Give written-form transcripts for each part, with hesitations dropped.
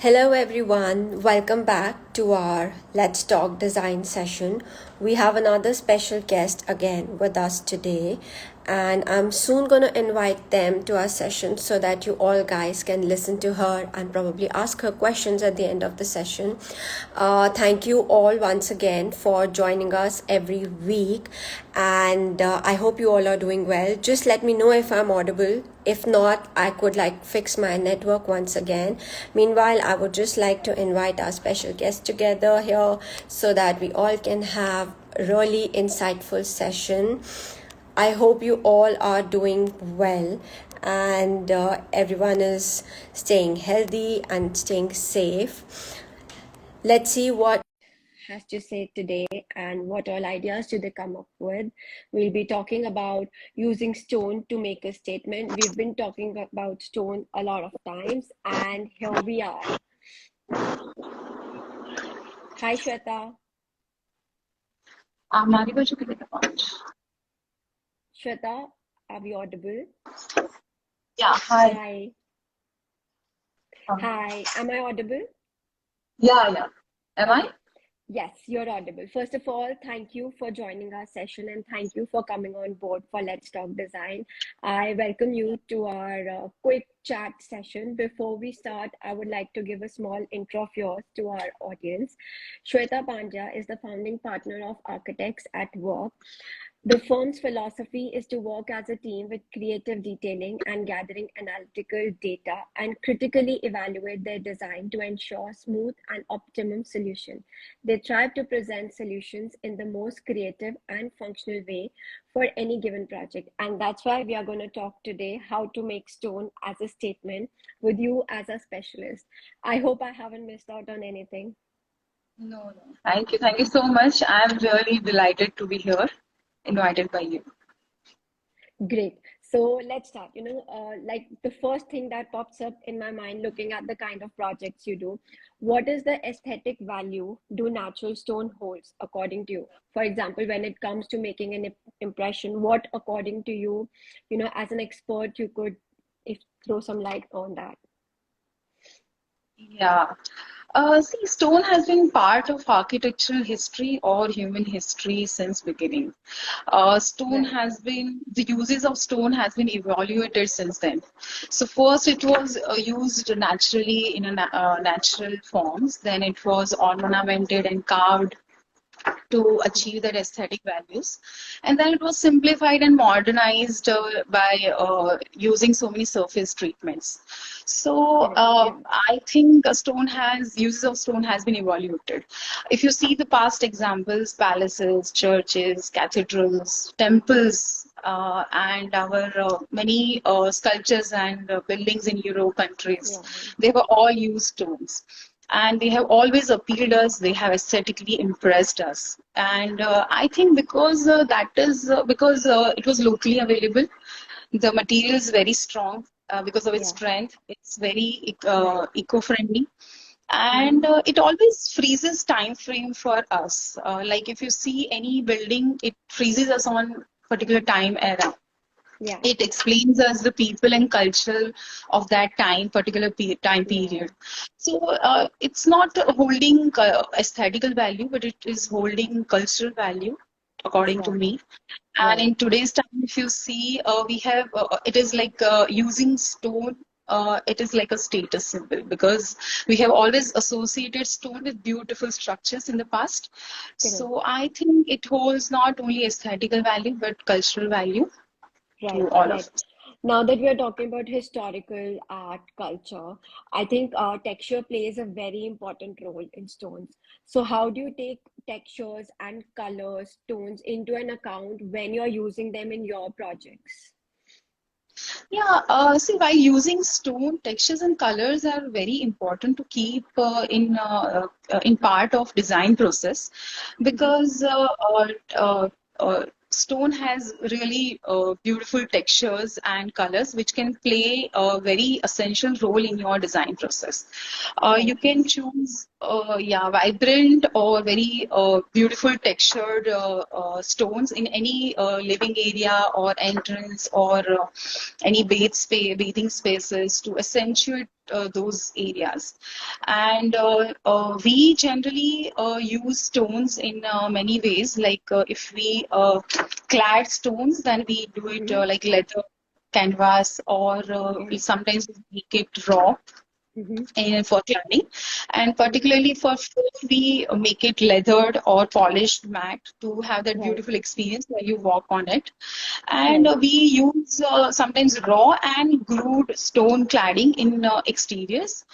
Hello everyone, welcome back to our Let's Talk Design session. We have another special guest again with us today, and I'm soon going to invite them to our session so that you all guys can listen to her and probably ask her questions at the end of the session. Thank you all once again for joining us every week, and I hope you all are doing well. Just let me know if I'm audible. If not, I could fix my network once again. Meanwhile, I would just like to invite our special guest together here so that we all can have a really insightful session. I hope you all are doing well and everyone is staying healthy and staying safe. Let's see what has to say today and what all ideas do they come up with. We'll be talking about using stone to make a statement. We've been talking about stone a lot of times, and here we are. Hi, Shweta. हमारी बच्चों के लिए पाँच. Shweta, are we audible? Yeah, hi. Hi. Hi, am I audible? Yeah. Am I? Okay. Yes, you're audible. First of all, thank you for joining our session and thank you for coming on board for Let's Talk Design. I welcome you to our quick chat session. Before we start, I would like to give a small intro of yours to our audience. Shweta Pandya is the founding partner of Architects at Work. The firm's philosophy is to work as a team with creative detailing and gathering analytical data and critically evaluate their design to ensure smooth and optimum solution. They strive to present solutions in the most creative and functional way for any given project. And that's why we are going to talk today how to make stone as a statement with you as a specialist. I hope I haven't missed out on anything. No. Thank you. Thank you so much. I'm really delighted to be here, invited by you. Great. So let's start. The first thing that pops up in my mind looking at the kind of projects you do, what is the aesthetic value do natural stone holds according to you? For example, when it comes to making an impression, what according to you, as an expert, you could if throw some light on that? Yeah. See, stone has been part of architectural history or human history since beginning. Stone Right. has been, the uses of stone has been evaluated since then. So first it was used naturally in a natural forms. Then it was ornamented and carved to achieve their aesthetic values. And then it was simplified and modernized by using so many surface treatments. So Correct. Yeah. I think a stone has uses of stone has been evaluated. If you see the past examples, palaces, churches, cathedrals, temples, and our many sculptures and buildings in Euro countries, Yeah. they were all used stones, and they have always appealed us, they have aesthetically impressed us. And I think because that is because it was locally available, the material is very strong, because of its Yeah. strength, it's very Right. eco-friendly, Mm-hmm. and it always freezes time frame for us. Like if you see any building, it freezes us on particular time era. Yeah. It explains us the people and culture of that particular time Yeah. period. So it's not holding aesthetical value, but it is holding cultural value, according to Exactly. me. And Right. in today's time, if you see, we have it is like using stone. It is like a status symbol because we have always associated stone with beautiful structures in the past. Correct. So I think it holds not only aesthetical value but cultural value to Right, all of right. us. Now that we are talking about historical art culture, I think texture plays a very important role in stones. So, how do you take textures and colors, tones into an account when you're using them in your projects? Yeah, see, while using stone, textures and colors are very important to keep in part of design process, Mm-hmm. because stone has really beautiful textures and colors which can play a very essential role in your design process. You Right. can choose. Yeah, vibrant or very beautiful textured stones in any living area or entrance or any bathing spaces to accentuate those areas. And we generally use stones in many ways. Like if we clad stones, then we do it Mm-hmm. like leather, canvas, or we Okay. sometimes make it raw Mm-hmm. and for cladding, and Mm-hmm. particularly for floor, we make it leathered or polished matte to have that Right. beautiful experience when you walk on it. And Right. we use sometimes raw and glued stone cladding in exteriors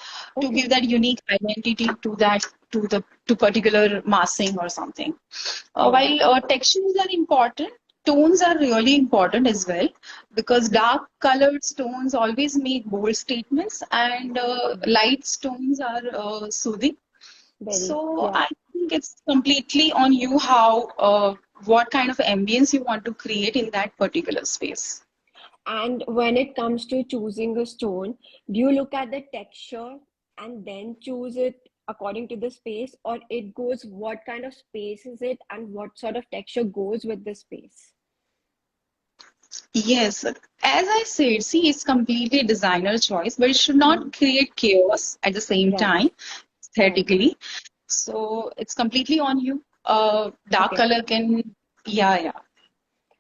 to give Okay. that unique identity to that to particular massing or something. Right. While textures are important, tones are really important as well because Mm-hmm. dark colored stones always make bold statements and Mm-hmm. light stones are soothing. Very. So Yeah. I think it's completely on you how what kind of ambience you want to create in that particular space. And when it comes to choosing a stone, do you look at the texture and then choose it according to the space, or it goes what kind of space is it and what sort of texture goes with the space? Yes, as I said, see, it's completely designer choice, but it should Hmm. not create chaos at the same Right, time, right. aesthetically. So it's completely on you. Dark Okay. color can, yeah, yeah.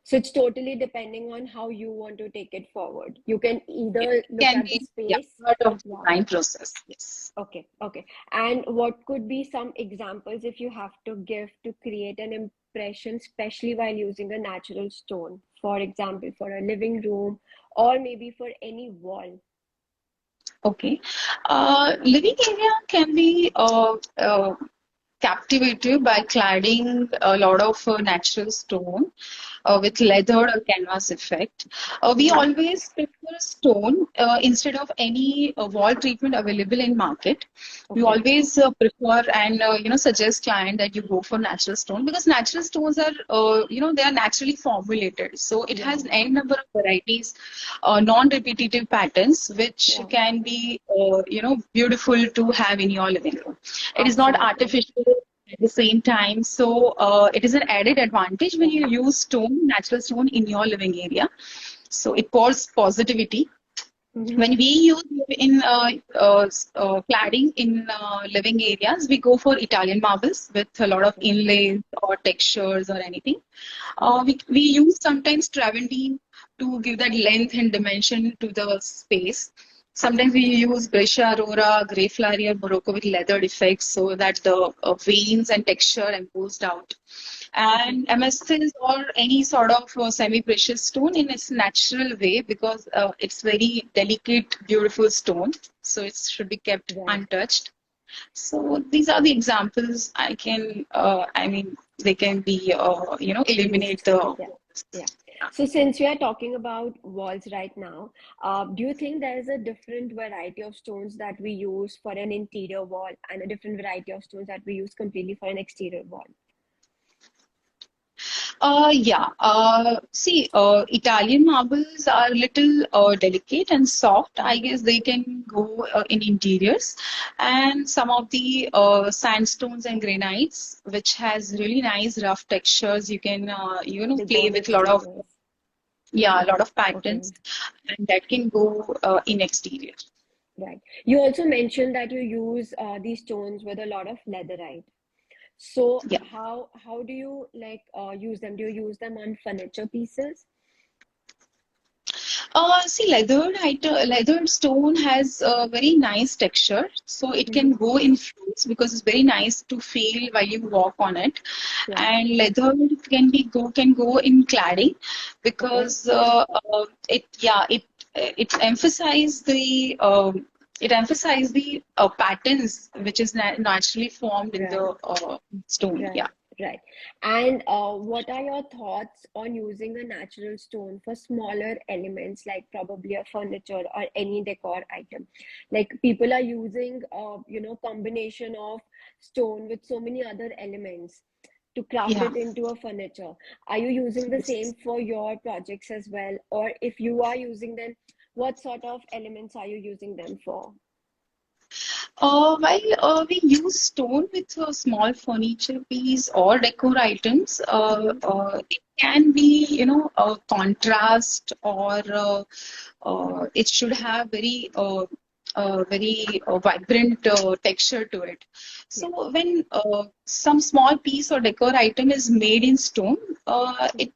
So it's totally depending on how you want to take it forward. You can It either look can at the be, yeah, space. part of the Yeah. design process. Yes. Okay, okay. And what could be some examples if you have to give to create an impression, especially while using a natural stone? For example, for a living room or maybe for any wall. Okay. Living area can be captivated by cladding a lot of natural stone with leather or canvas effect. We Mm-hmm. always prefer stone instead of any wall treatment available in market. We Okay. always prefer and suggest client that you go for natural stone because natural stones are they are naturally formulated, so it has Yeah, an n number of varieties, non-repetitive patterns which yeah, can be beautiful to have in your living room. It is not absolutely. artificial at the same time. So it is an added advantage when Yeah. you use stone, natural stone in your living area. So it pours positivity. Mm-hmm. When we use in cladding in living areas, we go for Italian marbles with a lot of Okay. inlays or textures or anything. We use sometimes travertine to give that length and dimension to the space. Sometimes we use Brescia Aurora, Grey Flurry, or Morocco with leathered effects so that the veins and texture imposed out. Mm-hmm. And amethyst or any sort of semi-precious stone in its natural way because it's very delicate, beautiful stone. So it should be kept Right. untouched. So these are the examples I can, I mean, they can be, eliminate Used. the. Yeah. Yeah. So since we are talking about walls right now, do you think there is a different variety of stones that we use for an interior wall and a different variety of stones that we use completely for an exterior wall? Yeah. See, Italian marbles are little delicate and soft. I Mm-hmm. guess they can go in interiors, and some of the sandstones and granites, which has really nice rough textures. You can They go play on with a lot of, exteriors. yeah, a lot of Okay. patterns, and that can go in exterior. Right. You also mentioned that you use these stones with a lot of leatherite. So Yeah. how do you like use them? Do you use them on furniture pieces? See, leathered stone has a very nice texture, so it can Mm-hmm. go in fruits because it's very nice to feel while you walk on it. Yeah. And leather can go in cladding Okay. because it emphasizes the patterns which is naturally formed in Right. the stone. Yeah. Right, right. And what are your thoughts on using a natural stone for smaller elements like probably a furniture or any decor item? Like people are using, combination of stone with so many other elements to craft Yeah. it into a furniture. Are you using the same for your projects as well? Or if you are using them, what sort of elements are you using them for? We use stone with a small furniture piece or decor items, Mm-hmm. it can be, a contrast or it should have very vibrant texture to it. Yeah. So when some small piece or decor item is made in stone, it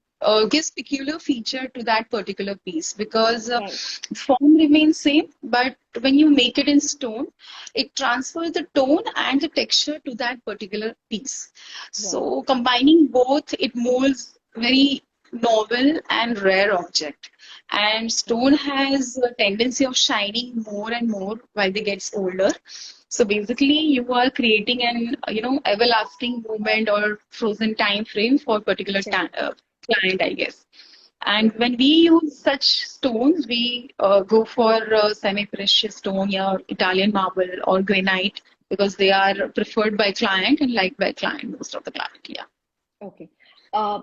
gives peculiar feature to that particular piece because Right. form remains same, but when you make it in stone, it transfers the tone and the texture to that particular piece. Right. So combining both, it molds very novel and rare object. And stone Right. has a tendency of shining more and more while they gets older. So basically, you are creating an everlasting moment or frozen time frame for particular Right. client, I guess. And Okay. when we use such stones, we go for semi-precious stone, yeah, Italian marble or granite because they are preferred by client and liked by client, most of the client. Yeah. Okay. Uh,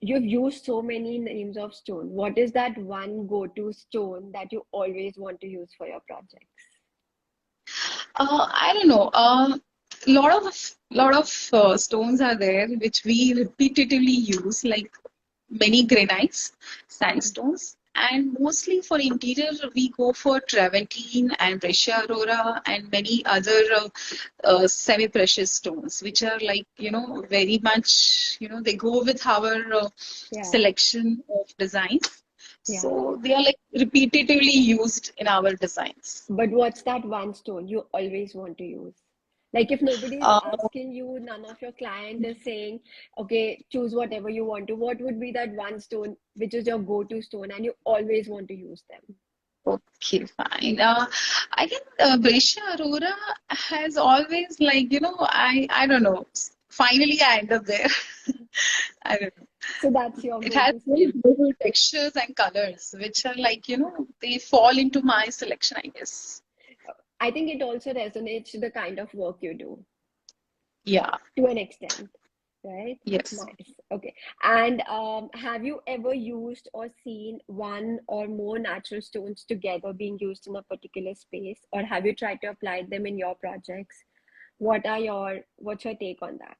you've used so many names of stone. What is that one go-to stone that you always want to use for your projects? I don't know. Lot of stones are there which we repetitively use, like many granites, Okay. sandstones, and mostly for interior we go for travertine and breccia aurora and many other semi-precious stones, which are like very much they go with our Yeah. selection of designs. Yeah. So they are like repetitively used in our designs. But what's that one stone you always want to use? Like if nobody is Uh, asking you, none of your client is saying, okay, choose whatever you want to, what would be that one stone which is your go-to stone and you always want to use them? Okay, fine. I think Brescia Aurora has always like, I don't know. Finally, I end up there. I don't know. So that's your It has go-to very stone. beautiful textures and colors, which are like, they fall into my selection, I guess. I think it also resonates to the kind of work you do Yeah, to an extent, right? yes. Nice. Okay. And have you ever used or seen one or more natural stones together being used in a particular space, or have you tried to apply them in your projects? What's your take on that?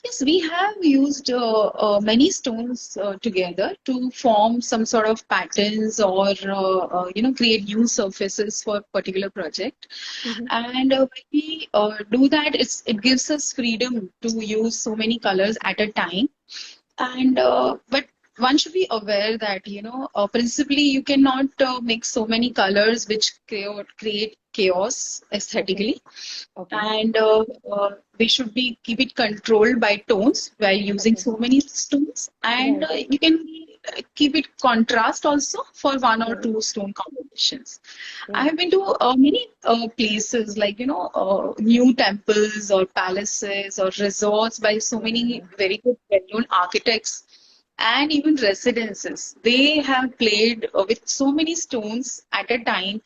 Yes, we have used many stones together to form some sort of patterns or create new surfaces for a particular project. Hmm. And when we do that, it gives us freedom to use so many colors at a time. And but one should be aware that principally you cannot mix so many colors which create chaos Okay. aesthetically, Okay. and we should be keep it controlled by tones while using Okay. so many stones, and Right. you can keep it contrast also for one or Right. two stone combinations. I Right. have been to many places like new temples or palaces or resorts by so many Yeah. very good well-known architects and even residences. They have played with so many stones at a time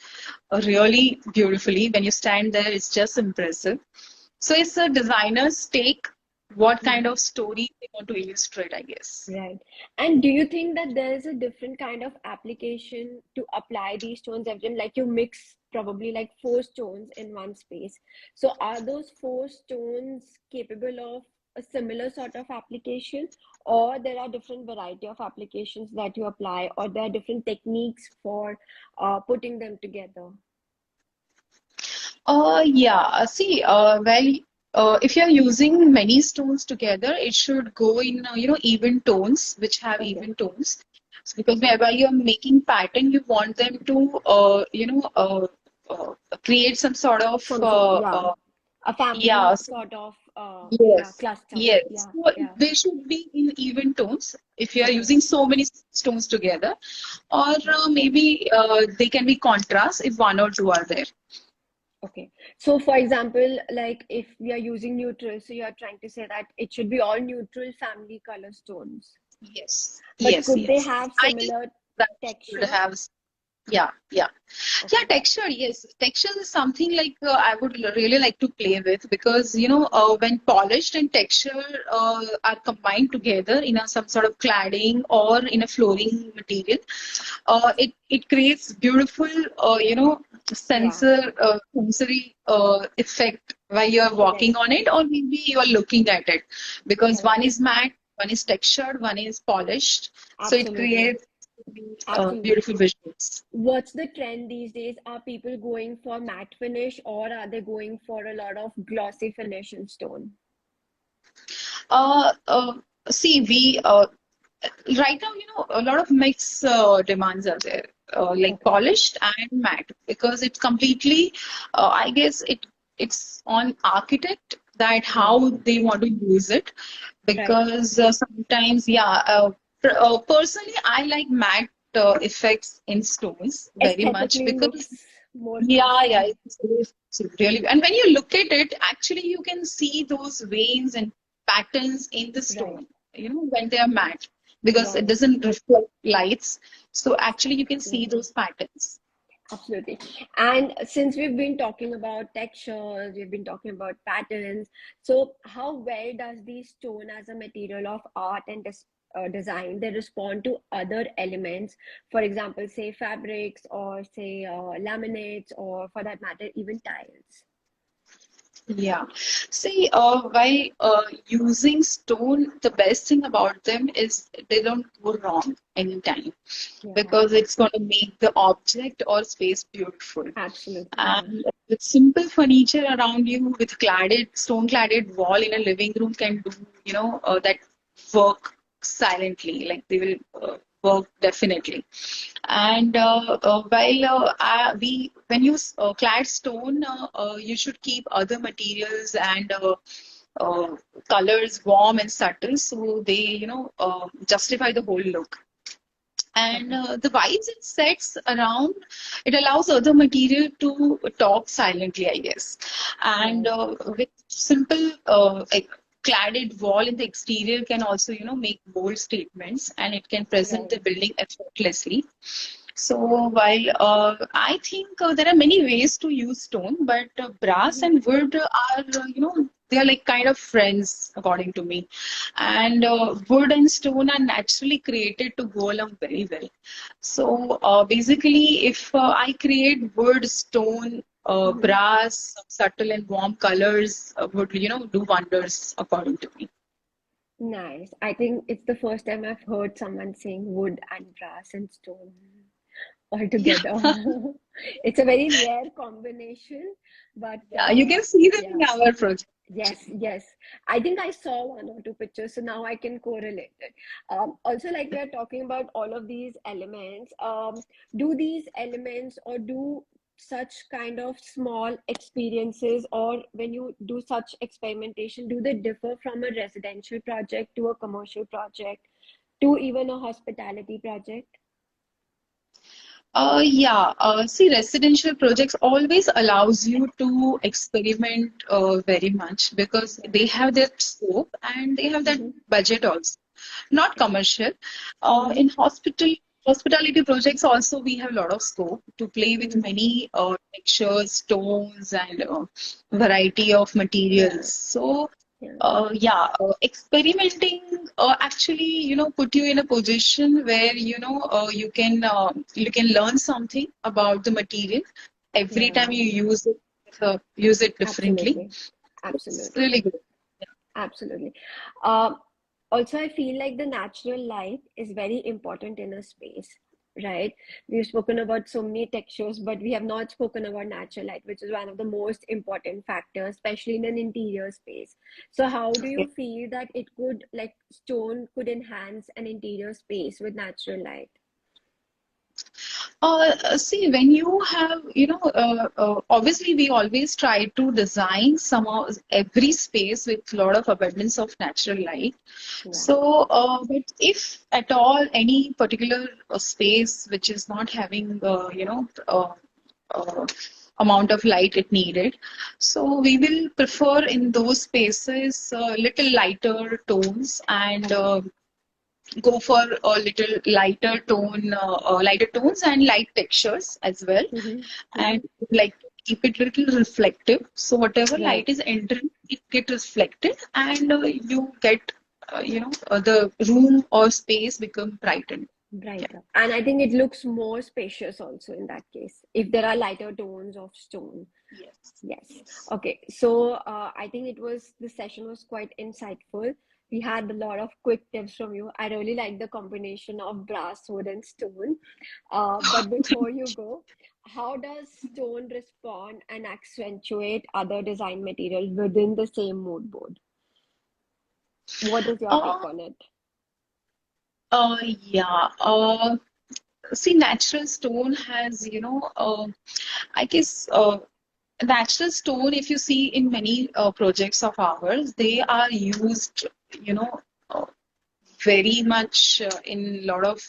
really beautifully. When you stand there, it's just impressive. So it's a designer's take what kind Mhm. of story they want to illustrate, I guess. Right. And do you think that there is a different kind of application to apply these stones every time? Like you mix probably like four stones in one space. So are those four stones capable of a similar sort of application, or there are different variety of applications that you apply, or there are different techniques for putting them together? Yeah. See, if you're using many stones together, it should go in, even tones, which have Okay. even tones. So because Okay. whenever you're making pattern, you want them to, create some sort of, Some sort, yeah. A yeah. family So sort of, yeah, yes, cluster. yes. Yeah, So yeah. they should be in even tones if you are Okay. using so many stones together, or maybe they can be contrast if one or two are there. Okay. So, for example, like if we are using neutral, so you are trying to say that it should be all neutral family color stones. Yes, But yes, could they yes. have I guess similar that should texture? have. Yeah. Yeah, Okay. texture, yes. Texture is something like I would really like to play with because, when polished and texture are combined together in some sort of cladding or in a flooring material, it creates beautiful, Yeah. sensory effect while you are walking Correct. on it, or maybe you are looking at it, because one Correct. is matte, one is textured, one is polished, so it Absolutely. creates Absolutely. beautiful visuals. What's the trend these days? Are people going for matte finish or are they going for a lot of glossy finish in stone? Uh, uh, See, we right now, a lot of mix demands are there, like Okay. polished and matte, because it's completely, I guess it's on architect that Yeah. how they want to use it, Right. because sometimes, yeah, personally, I like matte effects in stones very much Aesthetically because looks more yeah, classy. it's really. And when you look at it, actually, you can see those veins and patterns in the Right. stone, when they are matte, because it Right. doesn't reflect lights. So actually, you can see Absolutely. those patterns. Absolutely. And since we've been talking about textures, we've been talking about patterns, so how well does the stone as a material of art and design, they respond to other elements, for example, say fabrics or say laminates or for that matter, even tiles? Yeah. See, by using stone, the best thing about them is they don't go wrong anytime, Yeah, because it's going to make the object or space beautiful. absolutely. Yeah. And with simple furniture around you, with stone cladded wall in a living room can do, that work silently, like they will work definitely. And when you clad stone, you should keep other materials and uh, colors warm and subtle, so they, justify the whole look. And Okay. the vibes it sets around, it allows other material to talk silently, I guess. And Right. with simple like cladded wall in the exterior can also, make bold statements, and it can present Right. the building effortlessly. So while I think there are many ways to use stone, but brass Mhm. and wood are, they are like kind of friends, according to me. And wood and stone are naturally created to go along very well. So basically, if I create wood, stone, Mhm. brass, subtle and warm colors would, do wonders, according to me. Nice. I think it's the first time I've heard someone saying wood and brass and stone all Yeah, together. It's a very rare combination, but yeah, you can see them in yeah, our project. yes, yes. I think I saw one or two pictures, so now I can correlate it. Also, like we are talking about all of these elements, do these elements or do such kind of small experiences, or when you do such experimentation, do they differ from a residential project to a commercial project to even a hospitality project? Yeah. See, residential projects always allows you to experiment very much, because Yeah. they have their scope and they have that Mm-hmm. budget also. Not Right. commercial. Mm-hmm. In hospitality projects also we have a lot of scope to play with Mm-hmm. many textures, stones, and variety of materials. Right. So Yeah. yeah, experimenting actually, put you in a position where, you can learn something about the material every time Yeah. you use it differently. Absolutely. It's Absolutely. really good. Absolutely. Um, Also, I feel like the natural light is very important in a space, right? We've spoken about so many textures, but we have not spoken about natural light, which is one of the most important factors, especially in an interior space. So, how do Yeah. you feel that it could, like, stone could enhance an interior space with natural light? See, when you have, obviously we always try to design every space with a lot of abundance of natural light. Yeah. So, but if at all any particular space which is not having, uh, amount of light it needed, so we will prefer in those spaces little lighter tones, and go for a little lighter tones and light textures as well, Mm-hmm. Mm-hmm. and like keep it little reflective. So whatever Right. light is entering, it get reflected, and you get the room or space become brightened. Yeah. Brighter. And I think it looks more spacious also in that case, if there are lighter tones of stone. Yes. Yes. Yes. Okay. So I think the session was quite insightful. We had a lot of quick tips from you. I really like the combination of brass, wood, and stone. But before you go, how does stone respond and accentuate other design materials within the same mood board? What is your take Uh, on it? yeah. See, natural stone has, I guess, natural stone, if you see in many projects of ours, they are used, you know, uh, very much in a lot of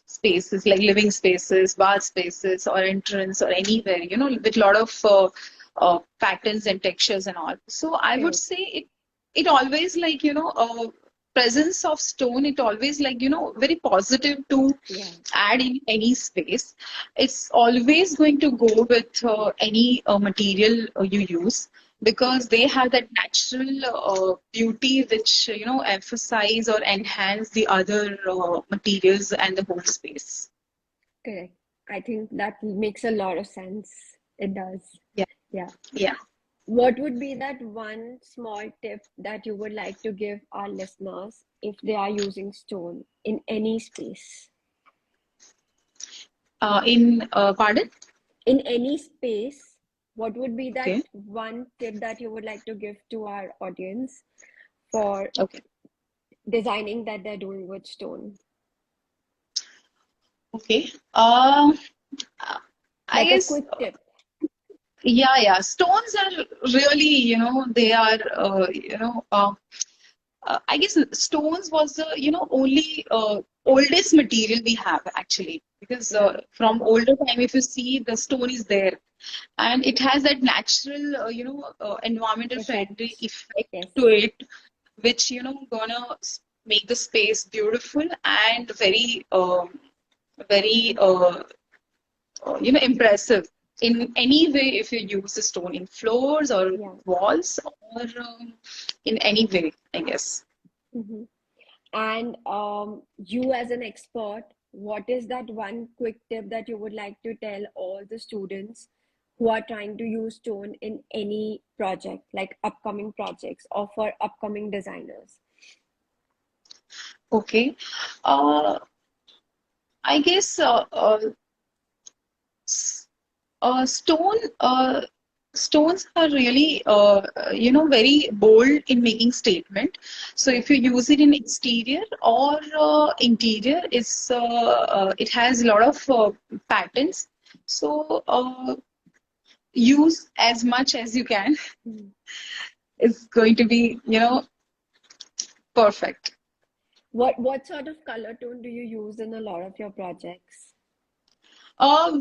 spaces like living spaces, bar spaces, or entrance or anywhere, with a lot of patterns and textures and all. So I would Correct. say it always like presence of stone. It always like very positive to Yeah. add in any space. It's always going to go with any material you use, because they have that natural beauty which emphasize or enhance the other materials and the whole space. Correct. I think that makes a lot of sense. It does. Yeah, Yeah. yeah. What would be that one small tip that you would like to give our listeners if they are using stone in any space? In pardon? In any space, what would be that Okay, one tip that you would like to give to our audience for okay, designing that they're doing with stone? okay. I Like a guess, quick tip. yeah, yeah. Stones are really, they are, I guess stones was the only oldest material we have actually, because Yeah. from older time, if you see, the stone is there, and it has that natural environmental friendly Effect. effect Yes. to it, which gonna make the space beautiful and very impressive in any way, if you use the stone in floors or Yeah. walls, or in any way, I guess. Mhm. And you, as an expert, what is that one quick tip that you would like to tell all the students who are trying to use stone in any project, like upcoming projects or for upcoming designers? Okay. Uh, I guess s- stone stones are really very bold in making statement. So Yeah, if you use it in exterior or interior, it has a lot of patterns. So use as much as you can. mm. It's going to be perfect. What sort of color tone do you use in a lot of your projects?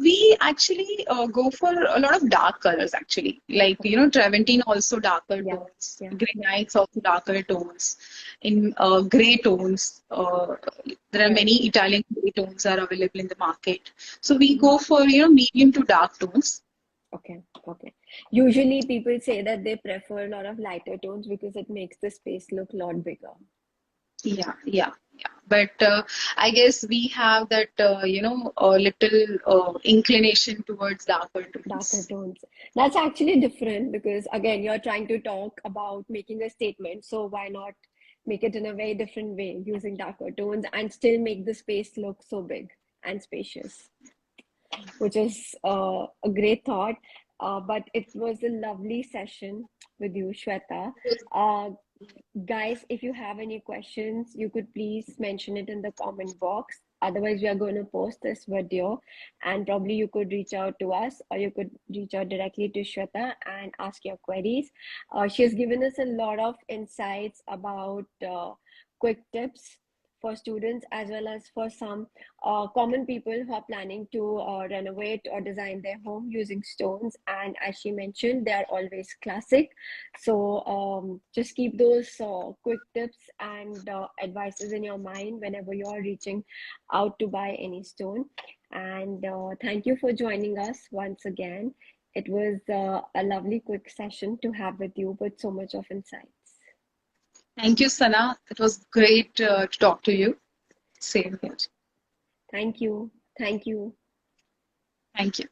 We actually go for a lot of dark colors actually. Like, Okay. Travertine also darker Yeah, tones, yeah. granites also darker tones, in gray tones. There are Right. many Italian gray tones are available in the market. So we Mhm. go for, medium to dark tones. Okay, okay. Usually people say that they prefer a lot of lighter tones because it makes the space look a lot bigger. Yeah, yeah, yeah. But I guess we have that, a little inclination towards darker Darker tones. tones. That's actually different because, again, you're trying to talk about making a statement. So why not make it in a very different way using darker tones and still make the space look so big and spacious, which is a great thought. But it was a lovely session with you, Shweta. Uh, Guys, if you have any questions, you could please mention it in the comment box. Otherwise, we are going to post this video and probably you could reach out to us or you could reach out directly to Shweta and ask your queries. She has given us a lot of insights about quick tips for students as well as for some common people who are planning to renovate or design their home using stones. And as she mentioned, they are always classic. So just keep those quick tips and advices in your mind whenever you are reaching out to buy any stone. And thank you for joining us once again. It was a lovely quick session to have with you with so much of insights. Thank you, Sana. It was great to talk to you. Same here. Thank you. Thank you. Thank you.